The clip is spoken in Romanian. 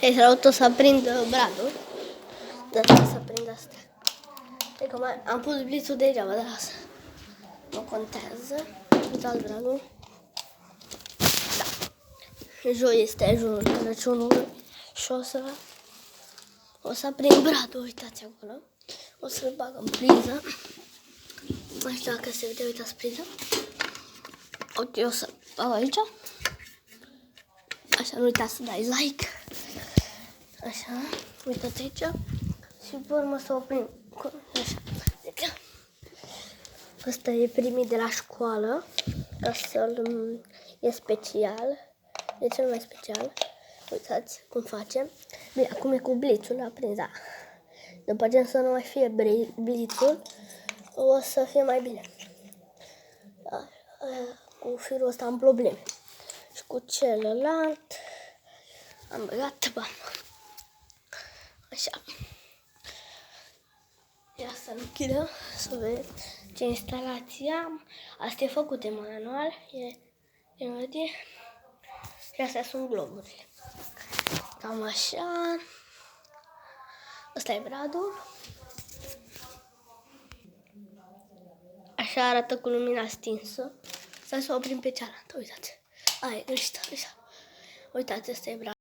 E s-a luat să aprind bradul. Dar să aprind asta. E că am pus blițul degeaba, dar lasă. Nu contează. Uitați bradul. Da. Joi este ajunul Crăciunului. Și o să aprind bradul, uitați acolo. O să-l bag în priză. Nu știu dacă se vede, uitați priza. Ok, o să bag aici. Așa, nu uitați să dai like. Așa, uitați aici. Și pe urmă să oprim. Așa. Ăsta e primit de la școală. Ca să-l... E special. E cel mai special. Uitați cum facem. Bine, acum e cu blițul aprins, da. După ce să nu mai fie blițul, o să fie mai bine. Da. Cu firul ăsta am probleme. Și cu celălalt am băgat bam. Așa. Ia să închidem, să vedem ce instalație am. Asta e făcută manual. E medie. Și astea sunt globurile. Cam așa. Ăsta e bradul. Așa arată cu lumina stinsă. Să oprim pe cealaltă, uitați. Ai, ăștia. Uitați, ăsta e bradul.